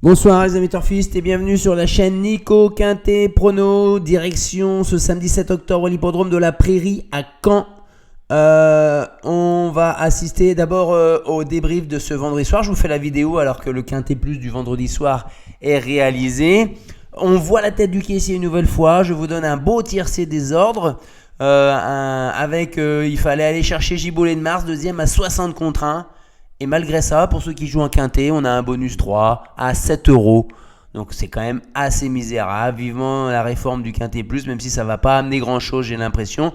Bonsoir les amis turfistes et bienvenue sur la chaîne Nico Quintet Prono. Direction ce samedi 7 octobre à l'hippodrome de la Prairie à Caen. On va assister d'abord au débrief de ce vendredi soir. Je vous fais la vidéo alors que le Quintet Plus du vendredi soir est réalisé. On voit la tête du caissier une nouvelle fois. Je vous donne un beau tiercé des ordres. Il fallait aller chercher Gibolet de Mars, deuxième à 60 contre 1. Et malgré ça, pour ceux qui jouent en quintet, on a un bonus 3 à 7 euros. Donc c'est quand même assez misérable. Vivement la réforme du quintet plus, même si ça ne va pas amener grand chose, j'ai l'impression.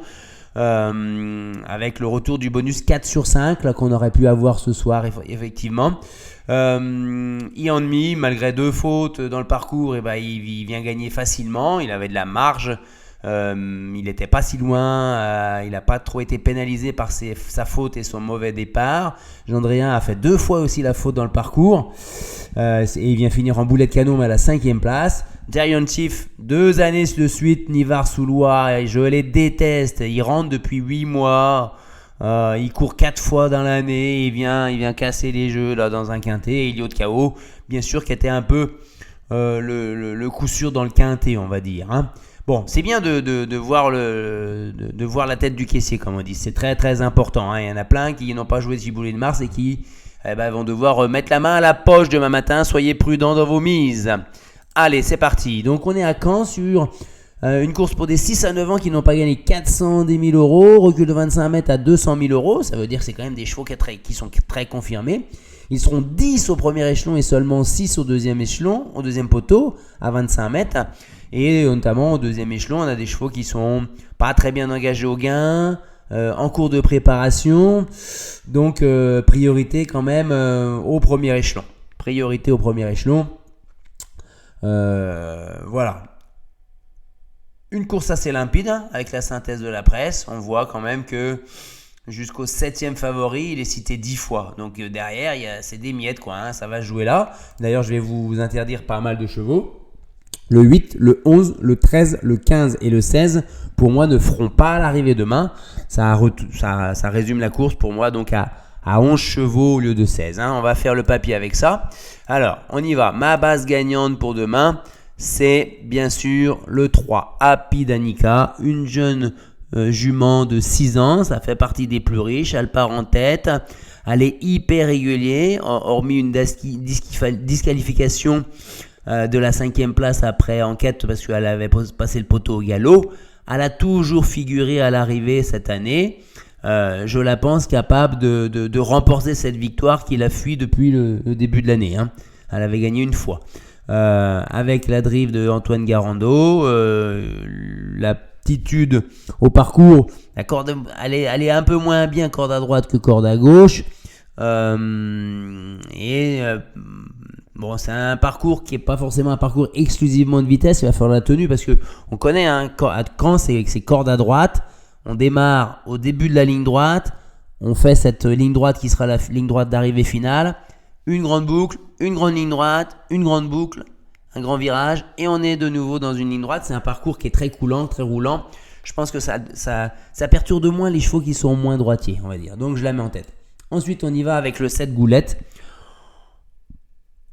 Avec le retour du bonus 4 sur 5 là, qu'on aurait pu avoir ce soir, effectivement. Ian Mi, malgré 2 fautes dans le parcours, il vient gagner facilement. Il avait de la marge. Il n'était pas si loin, il n'a pas trop été pénalisé par sa faute et son mauvais départ. Gendrien a fait 2 fois aussi la faute dans le parcours et il vient finir en boulet de canon mais à la 5e place. Giant Chief, 2 années de suite, Nivard-sous-Loire, je les déteste, il rentre depuis 8 mois, il court 4 fois dans l'année, il vient casser les jeux là, dans un quintet. Elio de KO, bien sûr, qui était un peu le coup sûr dans le quintet, on va dire, hein. Bon, c'est bien de voir la tête du caissier, comme on dit. C'est très très important, hein. Il y en a plein qui n'ont pas joué de Gibolet de Mars et qui vont devoir mettre la main à la poche demain matin. Soyez prudents dans vos mises. Allez, c'est parti. Donc on est à Caen sur une course pour des 6 à 9 ans qui n'ont pas gagné 410 000 euros. Recul de 25 mètres à 200 000 euros. Ça veut dire que c'est quand même des chevaux qui sont très confirmés. Ils seront 10 au premier échelon et seulement 6 au deuxième échelon, au deuxième poteau, à 25 mètres. Et notamment au deuxième échelon, on a des chevaux qui sont pas très bien engagés au gain, en cours de préparation. Donc priorité quand même au premier échelon. Priorité au premier échelon. Voilà. Une course assez limpide, hein, avec la synthèse de la presse. On voit quand même que jusqu'au 7e favori, il est cité 10 fois. Donc derrière, c'est des miettes, quoi, hein, ça va se jouer là. D'ailleurs, je vais vous interdire pas mal de chevaux. Le 8, le 11, le 13, le 15 et le 16, pour moi, ne feront pas l'arrivée demain. Ça résume la course pour moi donc à 11 chevaux au lieu de 16. Hein. On va faire le papier avec ça. Alors, on y va. Ma base gagnante pour demain, c'est bien sûr le 3, Happy Danica, une jeune jument de 6 ans. Ça fait partie des plus riches. Elle part en tête. Elle est hyper régulière, hormis une disqualification de la 5e place après enquête parce qu'elle avait passé le poteau au galop. Elle a toujours figuré à l'arrivée cette année. Je la pense capable de remporter cette victoire qu'il a fui depuis le début de l'année, hein. Elle avait gagné une fois. Avec la drive de Antoine Garando, l'aptitude au parcours, la corde, elle est un peu moins bien corde à droite que corde à gauche. Bon, c'est un parcours qui n'est pas forcément un parcours exclusivement de vitesse. Il va falloir la tenue parce qu'on connaît, hein, quand c'est corde à droite, on démarre au début de la ligne droite, on fait cette ligne droite qui sera la ligne droite d'arrivée finale, une grande boucle, une grande ligne droite, une grande boucle, un grand virage et on est de nouveau dans une ligne droite. C'est un parcours qui est très coulant, très roulant. Je pense que ça perturbe moins les chevaux qui sont moins droitiers, on va dire. Donc je la mets en tête. Ensuite, on y va avec le 7 Goulette.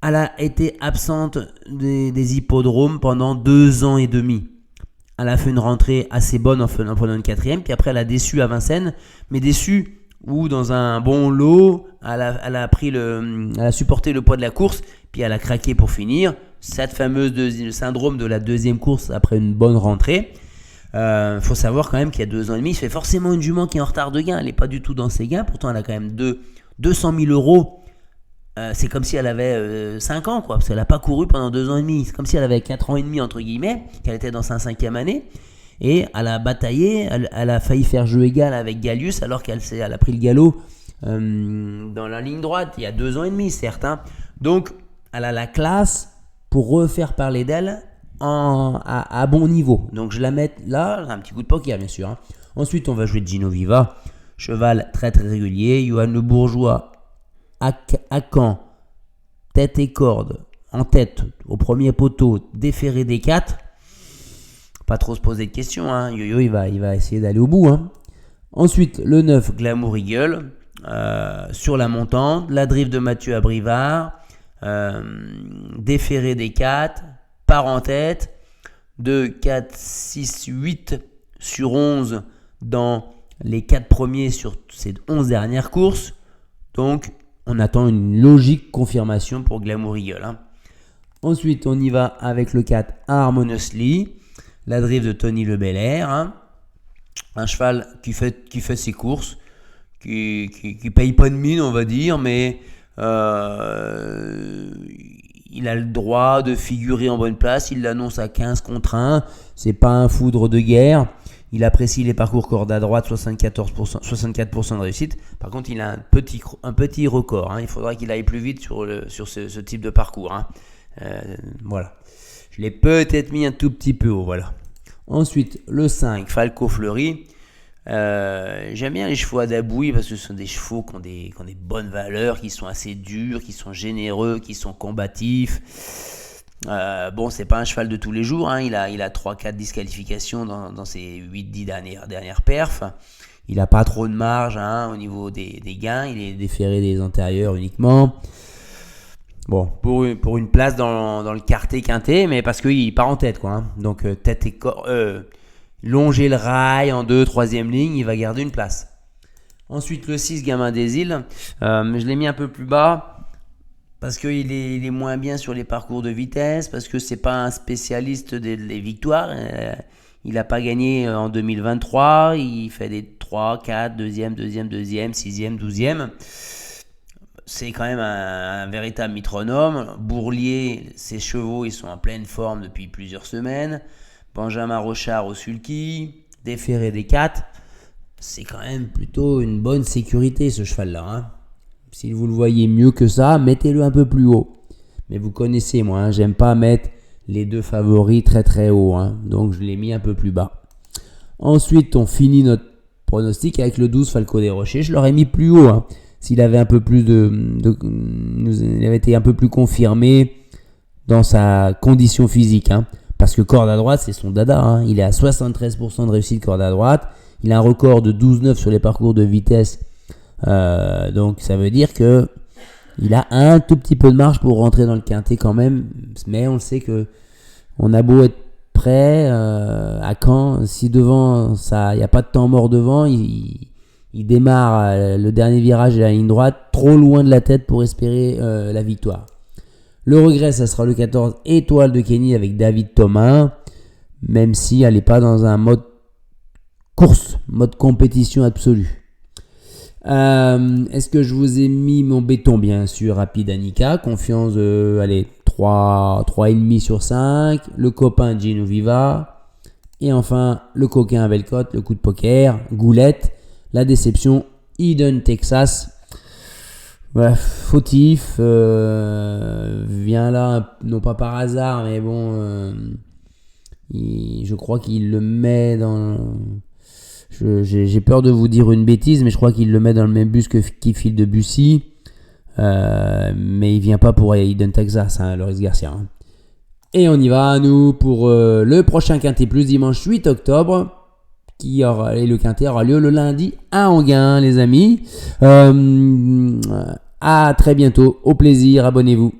Elle a été absente des hippodromes pendant 2 ans et demi. Elle a fait une rentrée assez bonne en prenant une 4e, puis après elle a déçu à Vincennes, mais déçu où dans un bon lot, elle a supporté le poids de la course, puis elle a craqué pour finir. Cette fameuse syndrome de la 2e course après une bonne rentrée. Faut savoir quand même qu'il y a 2 ans et demi, il fait forcément une jument qui est en retard de gain. Elle n'est pas du tout dans ses gains, pourtant elle a quand même 200 000 euros. C'est comme si elle avait 5 ans, quoi, parce qu'elle n'a pas couru pendant 2 ans et demi. C'est comme si elle avait 4 ans et demi, entre guillemets, qu'elle était dans sa 5e année. Et elle a bataillé, elle a failli faire jeu égal avec Gallius, alors qu'elle a pris le galop dans la ligne droite il y a 2 ans et demi, certes. Hein. Donc, elle a la classe pour refaire parler d'elle à bon niveau. Donc, je la mets là, un petit coup de poker, bien sûr. Hein. Ensuite, on va jouer Gino Viva, cheval très très régulier. Johan Le Bourgeois à Caen, tête et corde, en tête, au premier poteau, déféré des 4. Pas trop se poser de questions, hein. Yo-Yo, il va essayer d'aller au bout, hein. Ensuite, le 9, Glamour Eagle, sur la montante. La drive de Mathieu Abrivard, déféré des 4, part en tête, 2, 4, 6, 8 sur 11 dans les 4 premiers sur ces 11 dernières courses. Donc, on attend une logique confirmation pour Glamour Eagle. Ensuite, on y va avec le 4 Harmoniously, la drive de Tony Le Belair. Un cheval qui fait ses courses, qui paye pas de mine, on va dire, mais il a le droit de figurer en bonne place. Il l'annonce à 15 contre 1. C'est pas un foudre de guerre. Il apprécie les parcours corde à droite, 64% de réussite. Par contre, il a un petit record. Il faudra qu'il aille plus vite sur ce type de parcours. Voilà. Je l'ai peut-être mis un tout petit peu haut. Voilà. Ensuite, le 5, Falco Fleury. J'aime bien les chevaux à Dabouille parce que ce sont des chevaux qui ont des bonnes valeurs, qui sont assez durs, qui sont généreux, qui sont combatifs. Bon, c'est pas un cheval de tous les jours. Il a 3-4 disqualifications dans ses 8-10 dernières perfs. Il n'a pas trop de marge au niveau des gains. Il est déféré des antérieurs uniquement. Bon, pour une place dans le quartet quintet, mais parce qu'il part en tête, quoi. Donc, tête et corps, longer le rail en 2, 3e ligne, il va garder une place. Ensuite, le 6, Gamin des Îles. Je l'ai mis un peu plus bas parce qu'il est moins bien sur les parcours de vitesse, parce que c'est pas un spécialiste des victoires. Il n'a pas gagné en 2023. Il fait des 3, 4, 2e, 6e, 12e. C'est quand même un véritable métronome. Bourlier, ses chevaux, ils sont en pleine forme depuis plusieurs semaines. Benjamin Rochard au sulky, déféré des 4. C'est quand même plutôt une bonne sécurité, ce cheval-là. Si vous le voyez mieux que ça, mettez-le un peu plus haut. Mais vous connaissez, moi, j'aime pas mettre les 2 favoris très très haut. Donc, je l'ai mis un peu plus bas. Ensuite, on finit notre pronostic avec le 12, Falco des Rochers. Je l'aurais mis plus haut. S'il avait un peu plus il avait été un peu plus confirmé dans sa condition physique. Parce que corde à droite, c'est son dada. Il est à 73% de réussite corde à droite. Il a un record de 12,9 sur les parcours de vitesse. Donc ça veut dire que il a un tout petit peu de marge pour rentrer dans le quintet quand même. Mais on le sait que on a beau être prêt à Caen, si devant ça, il n'y a pas de temps mort devant, il démarre le dernier virage de la ligne droite trop loin de la tête pour espérer la victoire. Le regret, ça sera le 14 Étoile de Kenny avec David Thomas, même si elle n'est pas dans un mode course, mode compétition absolue. Est-ce que je vous ai mis mon béton? Bien sûr, Rapide Annika, confiance, 3,5 sur 5, le copain Gino Viva, et enfin le coquin Velcote, le coup de poker, Goulette, la déception Eden Texas. Fautif, vient là, non pas par hasard, mais bon, je crois qu'il le met dans... J'ai peur de vous dire une bêtise, mais je crois qu'il le met dans le même bus qui file de Bussy. Mais il vient pas pour Eden Texas, Loris Garcia. Et on y va, nous, pour le prochain Quintet Plus, dimanche 8 octobre. Et le Quintet aura lieu le lundi à Enghien, les amis. À très bientôt, au plaisir, abonnez-vous.